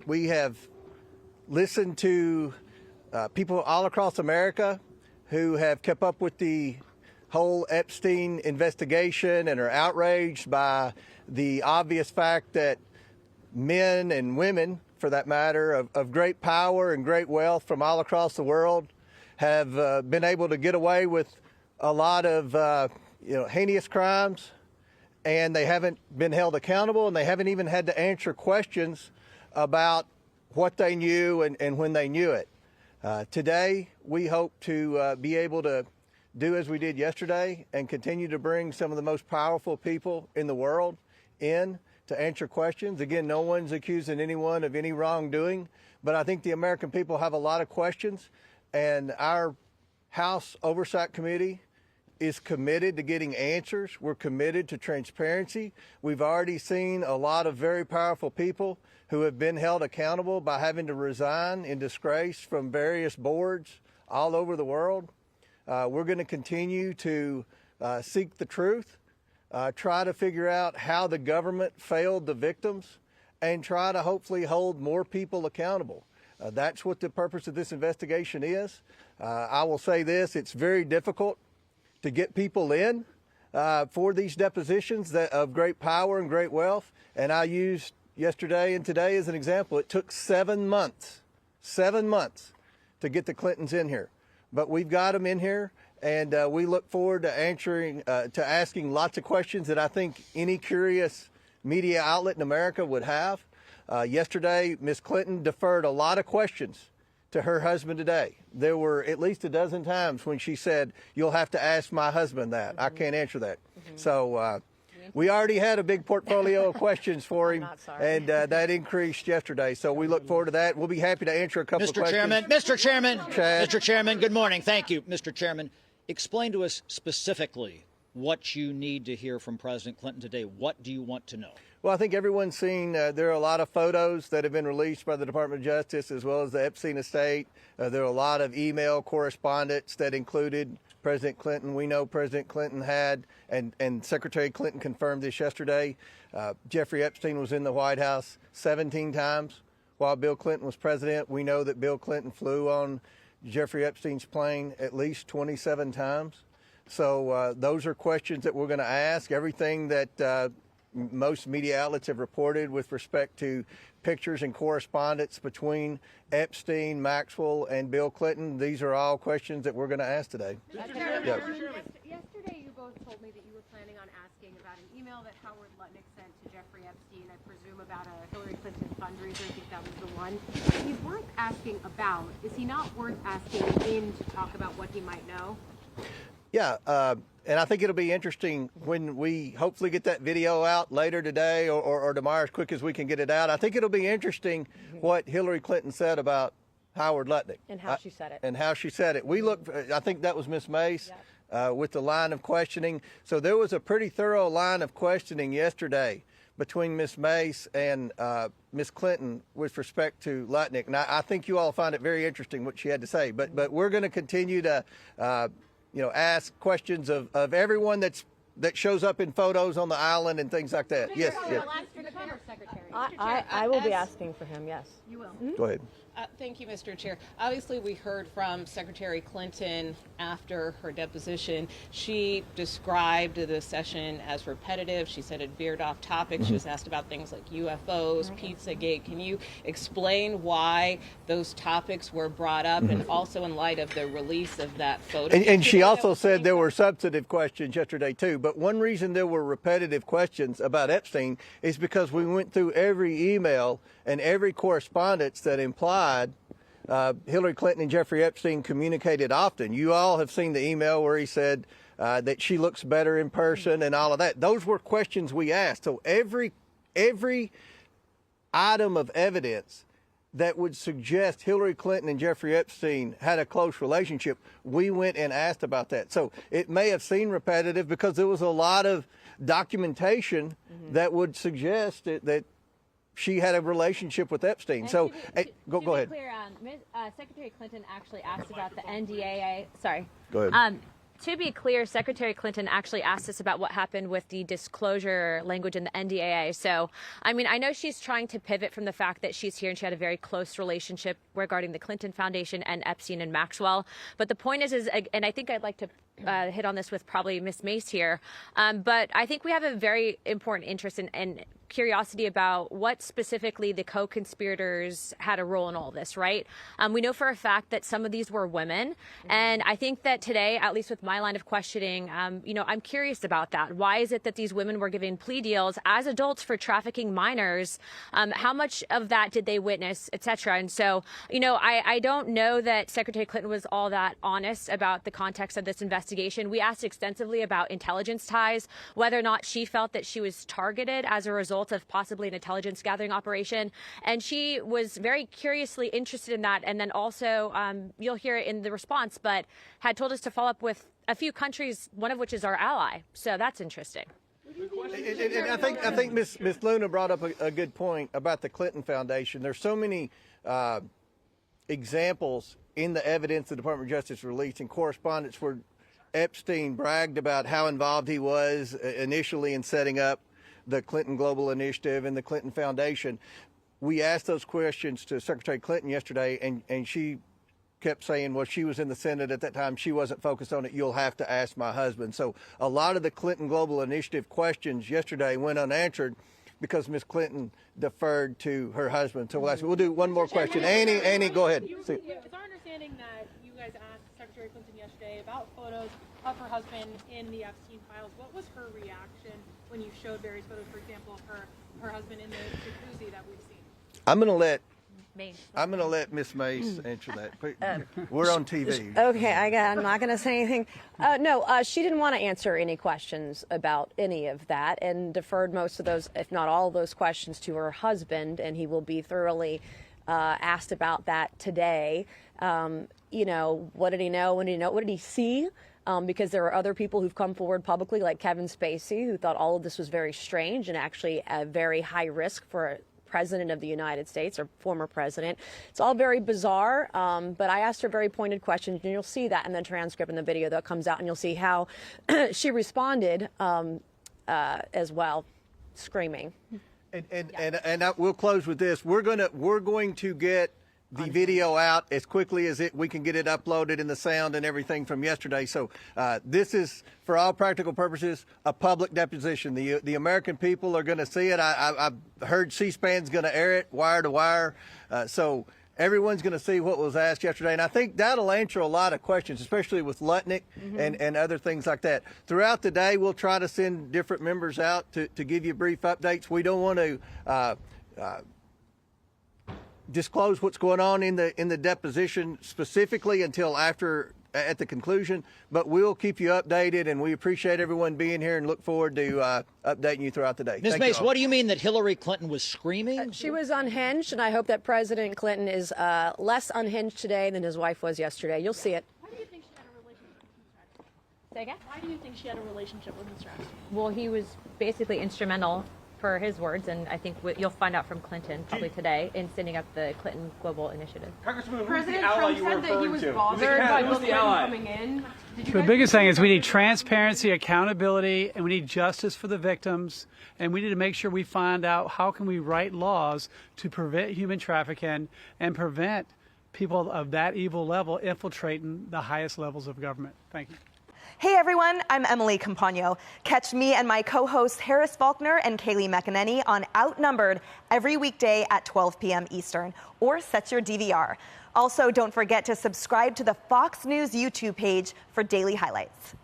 We have listened to people all across America who have kept up with the whole Epstein investigation and are outraged by the obvious fact that men and women, for that matter, of great power and great wealth from all across the world have been able to get away with a lot of heinous crimes, and they haven't been held accountable, and they haven't even had to answer questions about what they knew and when they knew it. Today, we hope to be able to do as we did yesterday and continue to bring some of the most powerful people in the world in to answer questions. Again, no one's accusing anyone of any wrongdoing, but I think the American people have a lot of questions, and our House Oversight Committee is committed to getting answers. We're committed to transparency. We've already seen a lot of very powerful people who have been held accountable by having to resign in disgrace from various boards all over the world. We're going to continue to seek the truth, try to figure out how the government failed the victims, and try to hopefully hold more people accountable. That's what the purpose of this investigation is. I will say this, it's very difficult to get people in for these depositions of great power and great wealth. And I used yesterday and today as an example. It took 7 months to get the Clintons in here. But we've got them in here, and we look forward to asking lots of questions that I think any curious media outlet in America would have. Yesterday, Ms. Clinton deferred a lot of questions to her husband today. There were at least a dozen times when she said, "You'll have to ask my husband that. I can't answer that." So we already had a big portfolio of questions for him, and that increased yesterday. So we look forward to that. We'll be happy to answer a couple of questions. Mr. Chairman, good morning. Thank you, Mr. Chairman. Explain to us specifically what you need to hear from President Clinton today. What do you want to know? Well, I think everyone's seen there are a lot of photos that have been released by the Department of Justice as well as the Epstein estate. There are a lot of email correspondence that included President Clinton. We know President Clinton had, and Secretary Clinton confirmed this yesterday, Jeffrey Epstein was in the White House 17 times while Bill Clinton was president. We know that Bill Clinton flew on Jeffrey Epstein's plane at least 27 times. So those are questions that we're going to ask. Everything that most media outlets have reported with respect to pictures and correspondence between Epstein, Maxwell, and Bill Clinton. These are all questions that we're going to ask today. Yesterday, you both told me that you were planning on asking about an email that Howard Lutnick sent to Jeffrey Epstein, I presume about a Hillary Clinton fundraiser. I think that was the one. He's worth asking about. Is he not worth asking in to talk about what he might know? Yeah, and I think it'll be interesting when we hopefully get that video out later today or tomorrow as quick as we can get it out. I think it'll be interesting what Hillary Clinton said about Howard Lutnick. And how she said it. And how she said it. We look, I think that was Miss Mace with the line of questioning. So there was a pretty thorough line of questioning yesterday between Miss Mace and Miss Clinton with respect to Lutnick. And I think you all find it very interesting what she had to say. But we're going to continue to ask questions of everyone that shows up in photos on the island and things like that. Yes. I will be asking for him, yes. You will. Go ahead. Thank you, Mr. Chair. Obviously, we heard from Secretary Clinton after her deposition. She described the session as repetitive. She said it veered off topic. She was asked about things like UFOs, Pizzagate. Can you explain why those topics were brought up, and also in light of the release of that photo? And she also said there were substantive questions yesterday, too. But one reason there were repetitive questions about Epstein is because we went through every email and every correspondence that implied Hillary Clinton and Jeffrey Epstein communicated often. You all have seen the email where he said that she looks better in person and all of that. Those were questions we asked. So every item of evidence that would suggest Hillary Clinton and Jeffrey Epstein had a close relationship, we went and asked about that. So it may have seemed repetitive because there was a lot of documentation that would suggest that she had a relationship with Epstein. And so go ahead. Clear, Secretary Clinton actually asked about the NDAA. Sorry. Go ahead. to be clear, Secretary Clinton actually asked us about what happened with the disclosure language in the NDAA. So, I mean, I know she's trying to pivot from the fact that she's here and she had a very close relationship regarding the Clinton Foundation and Epstein and Maxwell. But the point is, and I think I'd like to hit on this with probably Ms. Mace here, but I think we have a very important interest in curiosity about what specifically the co-conspirators had a role in all this, right? We know for a fact that some of these were women, and I think that today, at least with my line of questioning, you know, I'm curious about that. Why is it that these women were given plea deals as adults for trafficking minors? How much of that did they witness, et cetera? And so, you know, I don't know that Secretary Clinton was all that honest about the context of this investigation. We asked extensively about intelligence ties, whether or not she felt that she was targeted as a result of possibly an intelligence gathering operation. And she was very curiously interested in that. And then also, you'll hear it in the response, but had told us to follow up with a few countries, one of which is our ally. So that's interesting. And I think Ms. Luna brought up a good point about the Clinton Foundation. There's so many examples in the evidence the Department of Justice released in correspondence where Epstein bragged about how involved he was initially in setting up the Clinton Global Initiative and the Clinton Foundation. We asked those questions to Secretary Clinton yesterday, and she kept saying, well, she was in the Senate at that time. She wasn't focused on it. You'll have to ask my husband. So a lot of the Clinton Global Initiative questions yesterday went unanswered because Ms. Clinton deferred to her husband. So we'll do one more question. Annie, go ahead. It's our understanding that you guys asked Secretary Clinton yesterday about photos of her husband in the Epstein files. What was her reaction when you showed various photos, for example, of her husband in the jacuzzi that we've seen? I'm going to let Miss Mace answer that. We're on TV. Okay, I'm not going to say anything. No, she didn't want to answer any questions about any of that and deferred most of those, if not all of those questions, to her husband, and he will be thoroughly asked about that today. You know, what did he know? When did he know? What did he see? Because there are other people who've come forward publicly, like Kevin Spacey, who thought all of this was very strange and actually a very high risk for a president of the United States or former president. It's all very bizarre, but I asked her very pointed questions, and you'll see that in the transcript and the video that comes out, and you'll see how she responded as well, screaming. And we'll close with this. We're going to get the video out as quickly as we can get it uploaded and the sound and everything from yesterday. So this is, for all practical purposes, a public deposition. The American people are going to see it. I've heard C-SPAN's going to air it wire to wire. So everyone's going to see what was asked yesterday. And I think that'll answer a lot of questions, especially with Lutnick and other things like that. Throughout the day, we'll try to send different members out to give you brief updates. We don't want to disclose what's going on in the deposition specifically until at the conclusion, but we'll keep you updated, and we appreciate everyone being here and look forward to updating you throughout the day. Ms. Mace, what do you mean that Hillary Clinton was screaming? She was unhinged, and I hope that President Clinton is less unhinged today than his wife was yesterday. You'll see it. Why do you think she had a relationship with Mr. Epstein? Say again? Why do you think she had a relationship with Mr. Epstein? Well, he was basically instrumental, for his words, and I think you'll find out from Clinton probably today in sending up the Clinton Global Initiative. President Trump said that he was bothered by Bill Clinton coming in. The biggest thing is we need transparency, accountability, and we need justice for the victims, and we need to make sure we find out how can we write laws to prevent human trafficking and prevent people of that evil level infiltrating the highest levels of government. Thank you. Hey everyone, I'm Emily Campagno. Catch me and my co-hosts Harris Faulkner and Kaylee McEnany on Outnumbered every weekday at 12 p.m. Eastern, or set your DVR. Also, don't forget to subscribe to the Fox News YouTube page for daily highlights.